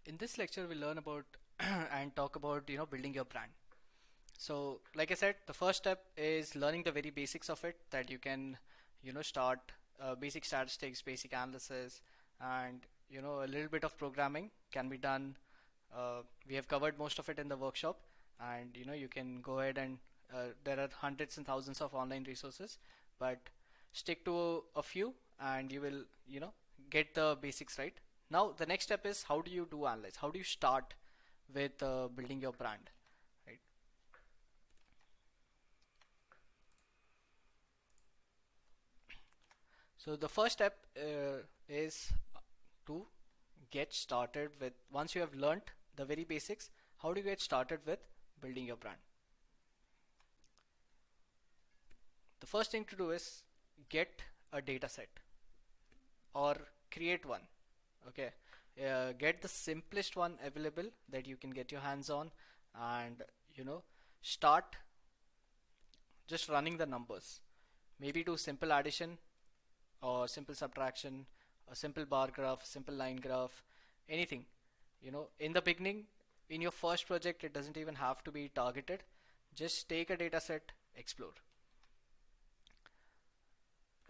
In this lecture, we'll learn about and talk about building your brand. So, like I said, the first step is learning the very basics of it, that you can start basic statistics, basic analysis, and a little bit of programming can be done. We have covered most of it in the workshop, and you can go ahead and there are hundreds and thousands of online resources, but stick to a few and you will get the basics right. Now the next step is, how do you do analyze, how do you start with building your brand, right? So the first step is to get started with, once you have learned the very basics, how do you get started with building your brand? The first thing to do is get a data set or create one. Okay, get the simplest one available that you can get your hands on, and start just running the numbers. Maybe do simple addition or simple subtraction, a simple bar graph, simple line graph, anything. In the beginning, in your first project, it doesn't even have to be targeted. Just take a data set, explore.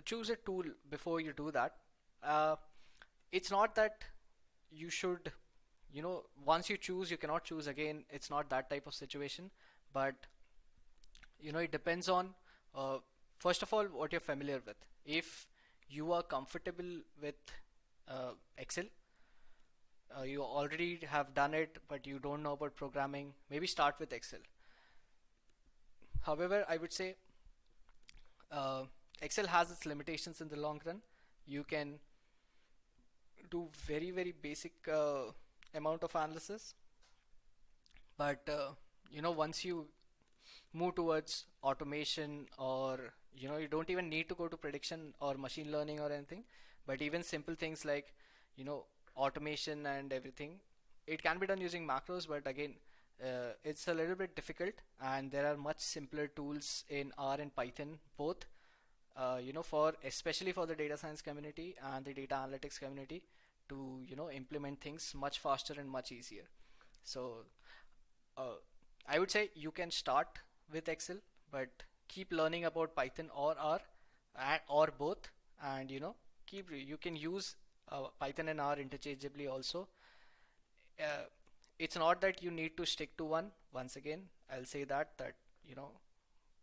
Choose a tool before you do that. Uh, it's not that you should, once you choose, you cannot choose again. It's not that type of situation, but it depends on, uh, first of all, what you're familiar with. If you are comfortable with Excel, you already have done it, but you don't know about programming, maybe start with Excel. However, I would say uh, Excel has its limitations in the long run. You can do very, very basic amount of analysis, but once you move towards automation, or you don't even need to go to prediction or machine learning or anything, but even simple things like you know automation and everything, it can be done using macros, but again, it's a little bit difficult, and there are much simpler tools in R and Python both, for especially for the data science community and the data analytics community, to implement things much faster and much easier. So uh, I would say you can start with Excel, but keep learning about Python or R, or both, and you can use Python and R interchangeably also. Uh, it's not that you need to stick to one. Once again, I'll say that you know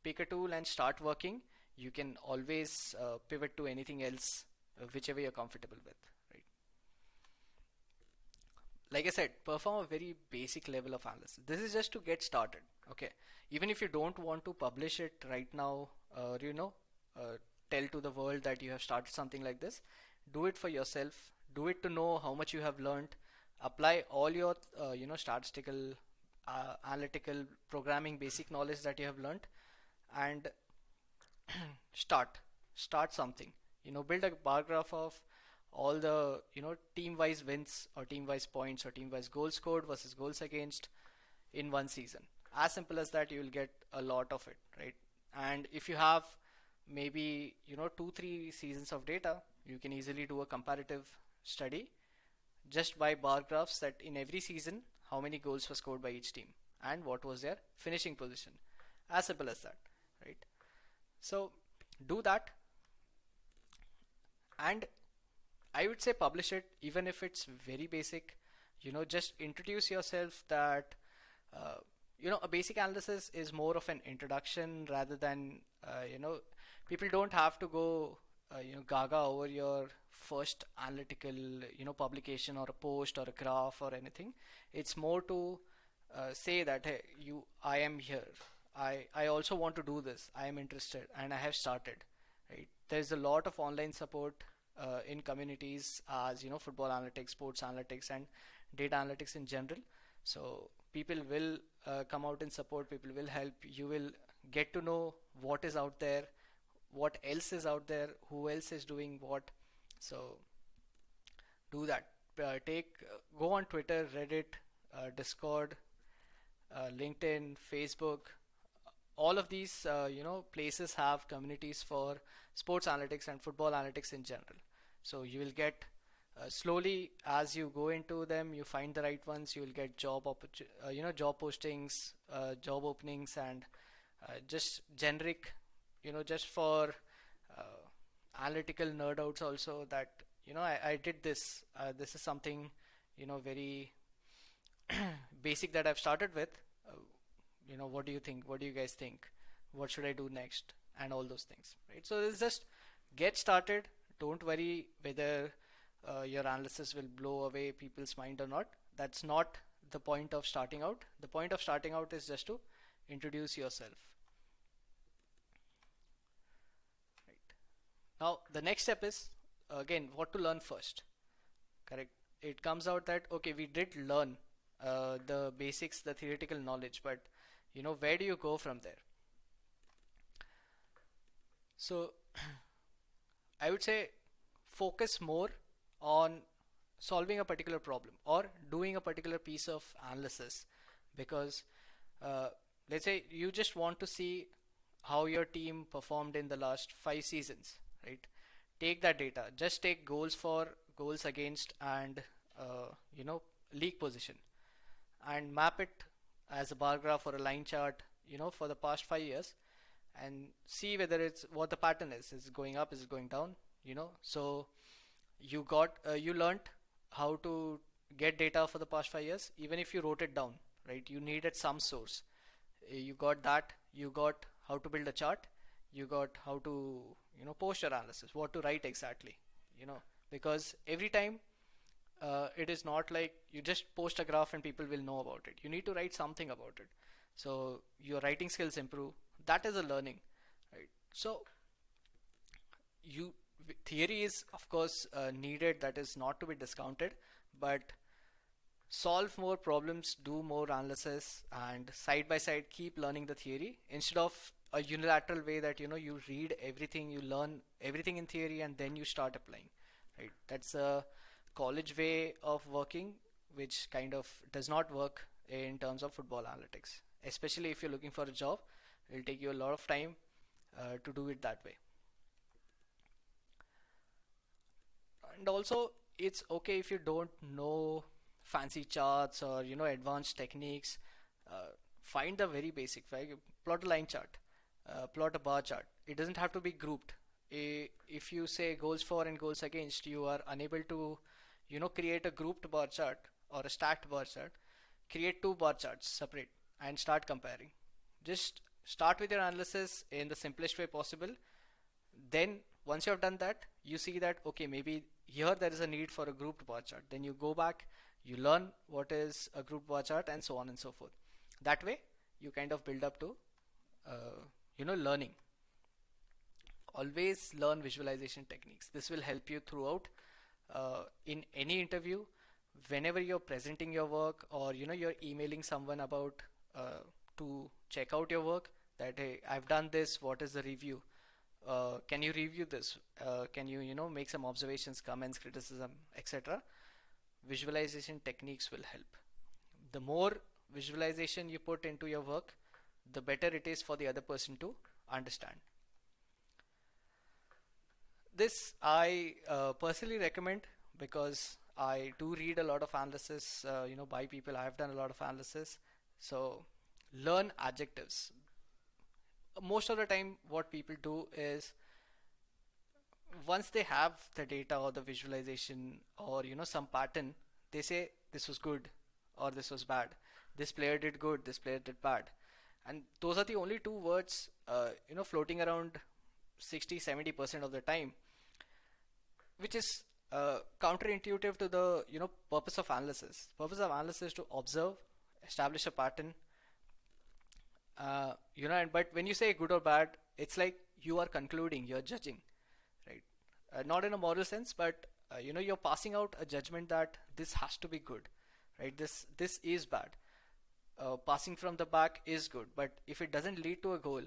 pick a tool and start working. You can always pivot to anything else, whichever you're comfortable with, right? Like I said, perform a very basic level of analysis. This is just to get started. Okay, even if you don't want to publish it right now, or tell to the world that you have started something like this, do it for yourself. Do it to know how much you have learned. Apply all your statistical, analytical, programming basic knowledge that you have learned, and start start something. Build a bar graph of all the team wise wins, or team wise points, or team wise goals scored versus goals against in one season. As simple as that, you will get a lot of it, right? And if you have maybe 2 3 seasons of data, you can easily do a comparative study just by bar graphs, that in every season how many goals were scored by each team and what was their finishing position. As simple as that, right? So do that, and I would say publish it, even if it's very basic. Just introduce yourself that a basic analysis is more of an introduction, rather than people don't have to go gaga over your first analytical publication or a post or a graph or anything. It's more to say that, hey, I am here. I also want to do this. I am interested and I have started. Right? There's a lot of online support in communities, as football analytics, sports analytics, and data analytics in general. So people will come out in support. People will help. You will get to know what is out there, what else is out there, who else is doing what. So do that. Go on Twitter, Reddit, Discord, LinkedIn, Facebook. All of these places have communities for sports analytics and football analytics in general. So you will get Slowly, as you go into them, you find the right ones. You will get job postings, job openings, and just generic, just for analytical nerd outs also, that I did this. This is something very basic that I've started with. Uh, what do you think? What do you guys think? What should I do next? And all those things, right? So it's just get started. Don't worry whether your analysis will blow away people's mind or not. That's not the point of starting out. The point of starting out is just to introduce yourself. Right. Now, the next step is again what to learn first. Correct. It comes out that okay, we did learn the basics, the theoretical knowledge, but where do you go from there? So I would say focus more on solving a particular problem or doing a particular piece of analysis, because uh, let's say you just want to see how your team performed in the last 5 seasons, right? Take that data, just take goals for, goals against, and league position, and map it as a bar graph or a line chart, for the past 5 years, and see whether it's what the pattern is it going up, is it going down, so you learned how to get data for the past 5 years. Even if you wrote it down, right, you needed some source. You got that, you got how to build a chart, you got how to post your analysis, what to write exactly, because every time it is not like you just post a graph and people will know about it. You need to write something about it, so your writing skills improve. That is a learning, right? So you theory is of course needed, that is not to be discounted, but solve more problems, do more analysis, and side by side keep learning the theory instead of a unilateral way that you read everything, you learn everything in theory and then you start applying, right? That's a college way of working, which kind of does not work in terms of football analytics, especially if you're looking for a job. It'll take you a lot of time to do it that way. And also, it's okay if you don't know fancy charts or advanced techniques. Find the very basic, right? Plot a line chart, plot a bar chart. It doesn't have to be grouped. If you say goals for and goals against, you are unable to create a grouped bar chart or a stacked bar chart. Create two bar charts separate and start comparing. Just start with your analysis in the simplest way possible. Then once you have done that, you see that okay, maybe here there is a need for a grouped bar chart. Then you go back, you learn what is a grouped bar chart, and so on and so forth. That way you kind of build up to learning. Always learn visualization techniques. This will help you throughout, in any interview, whenever you're presenting your work, or you're emailing someone about to check out your work, that hey, I've done this, what is the review, can you review this, can you make some observations, comments, criticism, etc. Visualization techniques will help. The more visualization you put into your work, the better it is for the other person to understand. This I personally recommend, because I do read a lot of analysis, by people. I have done a lot of analysis. So learn adjectives. Most of the time, what people do is once they have the data or the visualization or some pattern, they say this was good or this was bad. This player did good, this player did bad, and those are the only two words floating around 60-70% of the time, which is counterintuitive to the purpose of analysis. Purpose of analysis is to observe, establish a pattern, and but when you say good or bad, it's like you are concluding, you're judging, right? Not in a moral sense, but you're passing out a judgment that this has to be good, right? This is bad. Passing from the back is good, but if it doesn't lead to a goal,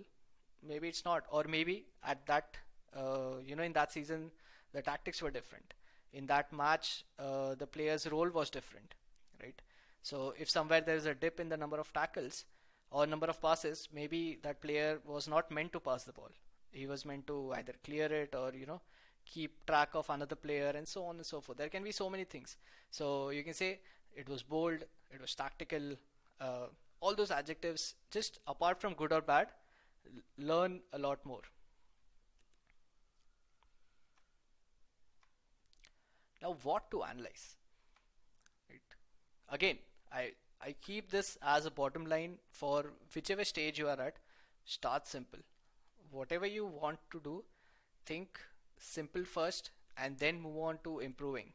maybe it's not, or maybe at that in that season the tactics were different. In that match, the player's role was different, right? So if somewhere there is a dip in the number of tackles or number of passes, maybe that player was not meant to pass the ball. He was meant to either clear it or keep track of another player, and so on and so forth. There can be so many things. So you can say it was bold, it was tactical, uh, all those adjectives. Just apart from good or bad, learn a lot more. Now, what to analyze? Right? Again, I I keep this as a bottom line for whichever stage you are at. Start simple. Whatever you want to do, think simple first and then move on to improving.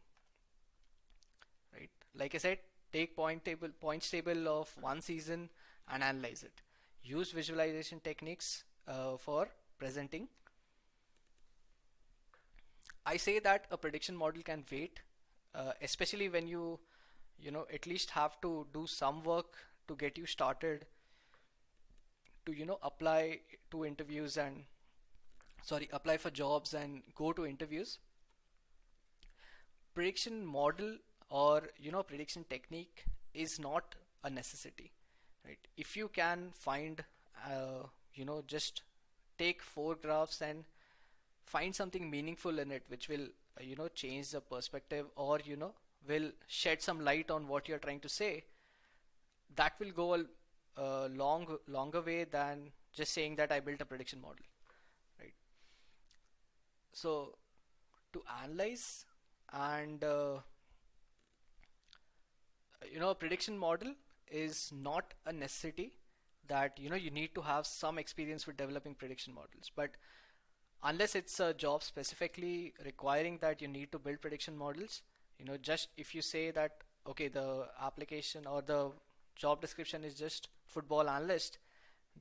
Right? Like I said, take points table of one season and analyze it. Use visualization techniques for presenting. I say that a prediction model can wait, especially when you at least have to do some work to get you started to apply to interviews and sorry, apply for jobs and go to interviews. Prediction model or prediction technique is not a necessity, right? If you can find just take four graphs and find something meaningful in it which will change the perspective, or will shed some light on what you're trying to say, that will go a longer way than just saying that I built a prediction model, right? So to analyze and a prediction model is not a necessity that you need to have some experience with developing prediction models, but unless it's a job specifically requiring that you need to build prediction models, just if you say that okay, the application or the job description is just football analyst,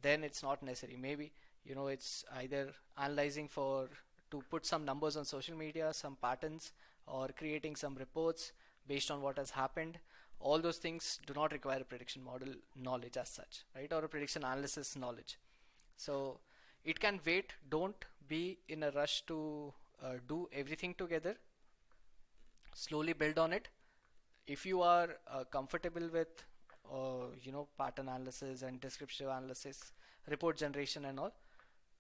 then it's not necessary. Maybe it's either analyzing for to put some numbers on social media, some patterns, or creating some reports based on what has happened. All those things do not require a prediction model knowledge as such, right? Or a prediction analysis knowledge. So it can wait. Don't be in a rush to do everything together. Slowly build on it. If you are comfortable with pattern analysis and descriptive analysis, report generation and all,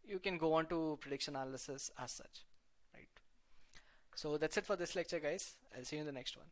you can go on to prediction analysis as such, right? So that's it for this lecture, guys. I'll see you in the next one.